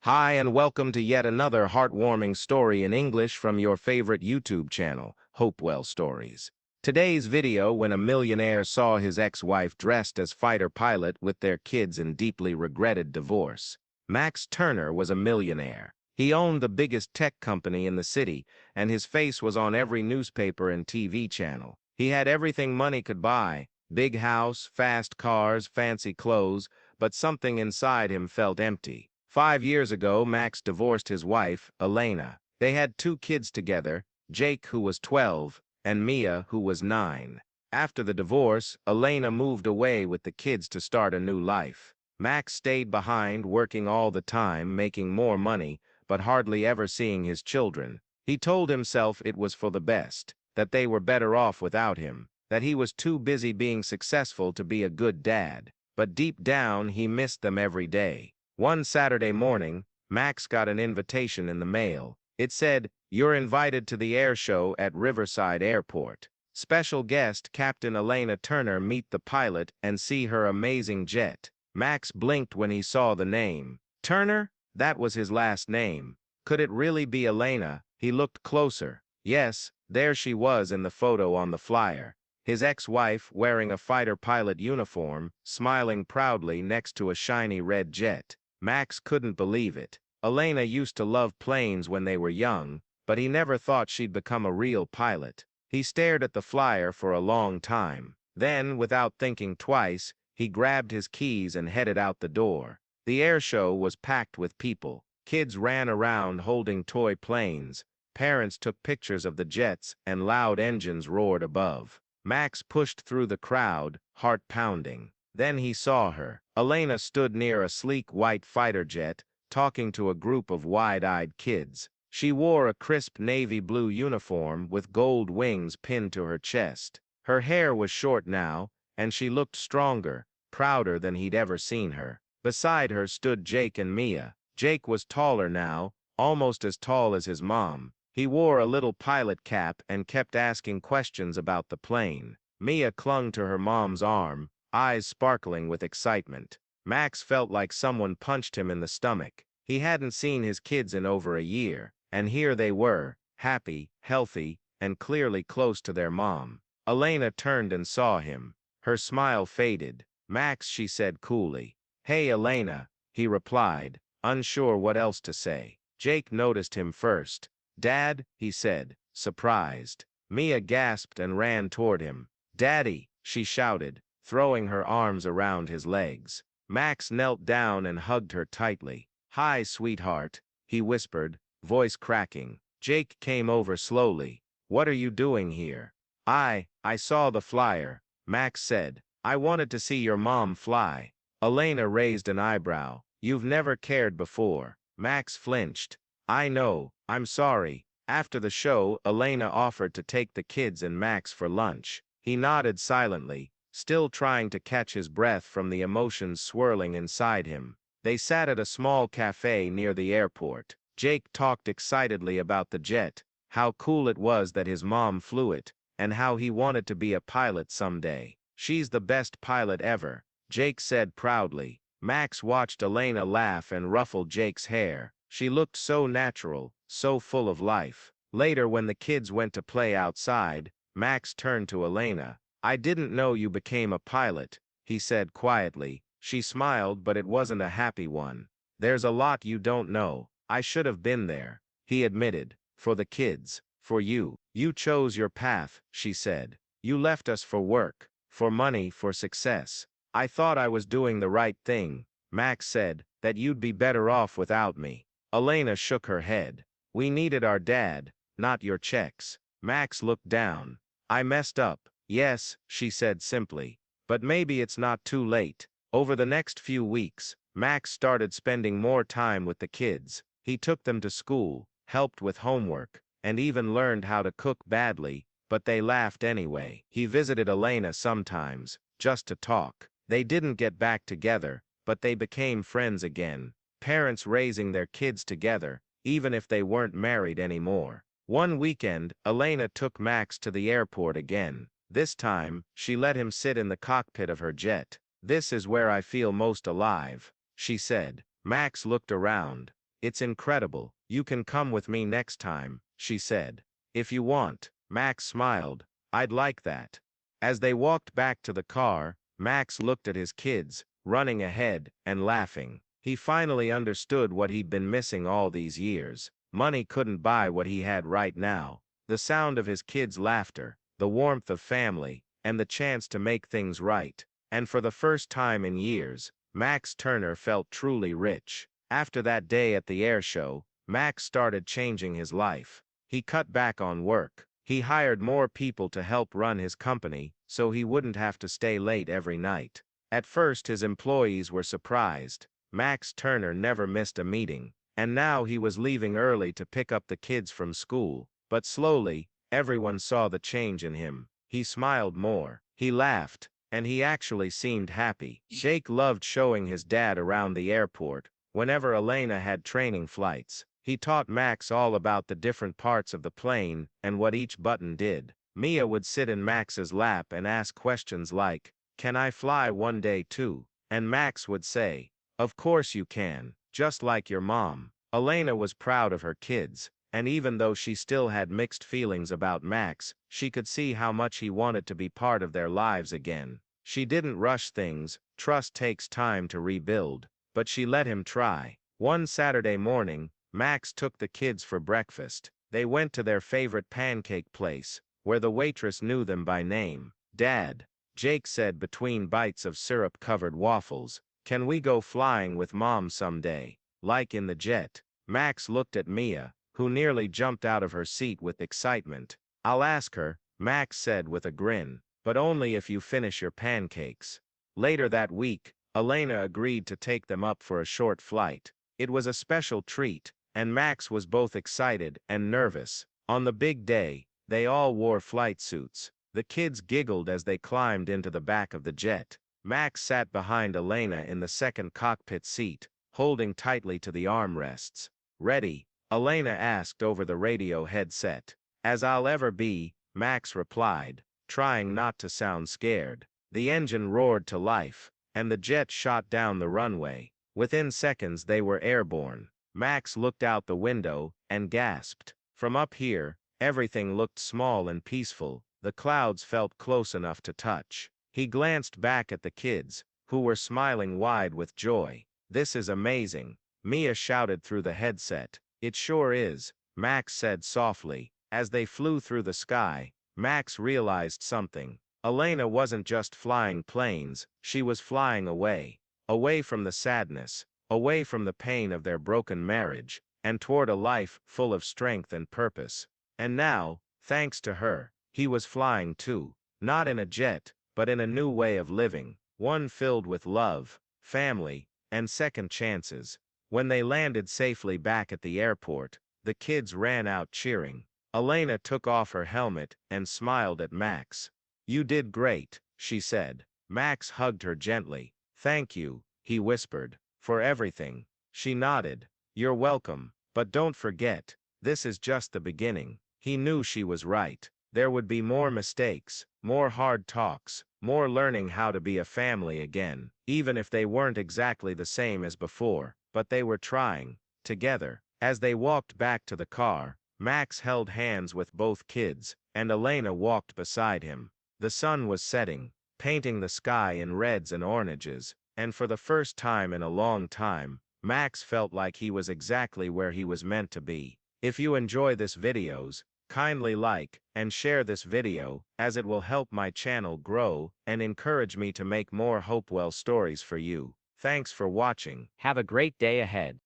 Hi, and welcome to yet another heartwarming story in English from your favorite YouTube channel, Hopewell Stories. Today's video: when a millionaire saw his ex-wife dressed as fighter pilot with their kids and deeply regretted divorce. Max Turner was a millionaire. He owned the biggest tech company in the city, and his face was on every newspaper and TV channel. He had everything money could buy: big house, fast cars, fancy clothes, but something inside him felt empty. 5 years ago, Max divorced his wife, Elena. They had two kids together, Jake, who was 12, and Mia, who was 9. After the divorce, Elena moved away with the kids to start a new life. Max stayed behind, working all the time, making more money, but hardly ever seeing his children. He told himself it was for the best, that they were better off without him, that he was too busy being successful to be a good dad. But deep down, he missed them every day. One Saturday morning, Max got an invitation in the mail. It said, "You're invited to the air show at Riverside Airport. Special guest Captain Elena Turner. Meet the pilot and see her amazing jet." Max blinked when he saw the name. Turner? That was his last name. Could it really be Elena? He looked closer. Yes, there she was in the photo on the flyer. His ex-wife, wearing a fighter pilot uniform, smiling proudly next to a shiny red jet. Max couldn't believe it. Elena used to love planes when they were young, but he never thought she'd become a real pilot. He stared at the flyer for a long time. Then, without thinking twice, he grabbed his keys and headed out the door. The air show was packed with people. Kids ran around holding toy planes. Parents took pictures of the jets, and loud engines roared above. Max pushed through the crowd, heart pounding. Then he saw her. Elena stood near a sleek white fighter jet, talking to a group of wide-eyed kids. She wore a crisp navy blue uniform with gold wings pinned to her chest. Her hair was short now, and she looked stronger, prouder than he'd ever seen her. Beside her stood Jake and Mia. Jake was taller now, almost as tall as his mom. He wore a little pilot cap and kept asking questions about the plane. Mia clung to her mom's arm, eyes sparkling with excitement. Max felt like someone punched him in the stomach. He hadn't seen his kids in over a year, and here they were, happy, healthy, and clearly close to their mom. Elena turned and saw him. Her smile faded. "Max," she said coolly. "Hey, Elena," he replied, unsure what else to say. Jake noticed him first. "Dad," he said, surprised. Mia gasped and ran toward him. "Daddy," she shouted, throwing her arms around his legs. Max knelt down and hugged her tightly. "Hi, sweetheart," he whispered, voice cracking. Jake came over slowly. "What are you doing here?" I saw the flyer," Max said. "I wanted to see your mom fly." Elena raised an eyebrow. "You've never cared before." Max flinched. "I know, I'm sorry." After the show, Elena offered to take the kids and Max for lunch. He nodded silently, still trying to catch his breath from the emotions swirling inside him. They sat at a small cafe near the airport. Jake talked excitedly about the jet, how cool it was that his mom flew it, and how he wanted to be a pilot someday. "She's the best pilot ever," Jake said proudly. Max watched Elena laugh and ruffle Jake's hair. She looked so natural, so full of life. Later, when the kids went to play outside, Max turned to Elena. "I didn't know you became a pilot," he said quietly. She smiled, but it wasn't a happy one. "There's a lot you don't know. I should have been there," he admitted. "For the kids. For you. You chose your path," she said. "You left us for work, for money, for success. I thought I was doing the right thing," Max said, "that you'd be better off without me." Elena shook her head. "We needed our dad, not your checks." Max looked down. "I messed up." "Yes," she said simply. "But maybe it's not too late." Over the next few weeks, Max started spending more time with the kids. He took them to school, helped with homework, and even learned how to cook badly, but they laughed anyway. He visited Elena sometimes, just to talk. They didn't get back together, but they became friends again. Parents raising their kids together, even if they weren't married anymore. One weekend, Elena took Max to the airport again. This time, she let him sit in the cockpit of her jet. "This is where I feel most alive," she said. Max looked around. It's incredible. You can come with me next time, she said. If you want. Max smiled. I'd like that. As they walked back to the car, Max looked at his kids, running ahead and laughing. He finally understood what he'd been missing all these years. Money couldn't buy what he had right now. The sound of his kids' laughter, the warmth of family, and the chance to make things right. And for the first time in years, Max Turner felt truly rich. After that day at the air show, Max started changing his life. He cut back on work. He hired more people to help run his company, so he wouldn't have to stay late every night. At first his employees were surprised. Max Turner never missed a meeting, and now he was leaving early to pick up the kids from school. But slowly, everyone saw the change in him. He smiled more, he laughed, and he actually seemed happy. Jake loved showing his dad around the airport. Whenever Elena had training flights, he taught Max all about the different parts of the plane and what each button did. Mia would sit in Max's lap and ask questions like, "Can I fly one day too?" And Max would say, "Of course you can, just like your mom." Elena was proud of her kids, and even though she still had mixed feelings about Max, she could see how much he wanted to be part of their lives again. She didn't rush things. Trust takes time to rebuild, but she let him try. One Saturday morning, Max took the kids for breakfast. They went to their favorite pancake place, where the waitress knew them by name. "Dad," Jake said between bites of syrup-covered waffles, "can we go flying with Mom someday? Like in the jet?" Max looked at Mia, who nearly jumped out of her seat with excitement. "I'll ask her," Max said with a grin, "but only if you finish your pancakes." Later that week, Elena agreed to take them up for a short flight. It was a special treat, and Max was both excited and nervous. On the big day, they all wore flight suits. The kids giggled as they climbed into the back of the jet. Max sat behind Elena in the second cockpit seat, holding tightly to the armrests. "Ready?" Elena asked over the radio headset. "As I'll ever be," Max replied, trying not to sound scared. The engine roared to life, and the jet shot down the runway. Within seconds they were airborne. Max looked out the window and gasped. From up here, everything looked small and peaceful. The clouds felt close enough to touch. He glanced back at the kids, who were smiling wide with joy. "This is amazing," Mia shouted through the headset. "It sure is," Max said softly. As they flew through the sky, Max realized something. Elena wasn't just flying planes, she was flying away. Away from the sadness, away from the pain of their broken marriage, and toward a life full of strength and purpose. And now, thanks to her, he was flying too. Not in a jet, but in a new way of living, one filled with love, family, and second chances. When they landed safely back at the airport, the kids ran out cheering. Elena took off her helmet and smiled at Max. "You did great," she said. Max hugged her gently. "Thank you," he whispered, "for everything." She nodded. "You're welcome, but don't forget, this is just the beginning." He knew she was right. There would be more mistakes, more hard talks, more learning how to be a family again, even if they weren't exactly the same as before, but they were trying, together. As they walked back to the car, Max held hands with both kids, and Elena walked beside him. The sun was setting, painting the sky in reds and oranges, and for the first time in a long time, Max felt like he was exactly where he was meant to be. If you enjoy this videos, kindly like and share this video, as it will help my channel grow and encourage me to make more Hopewell stories for you. Thanks for watching. Have a great day ahead.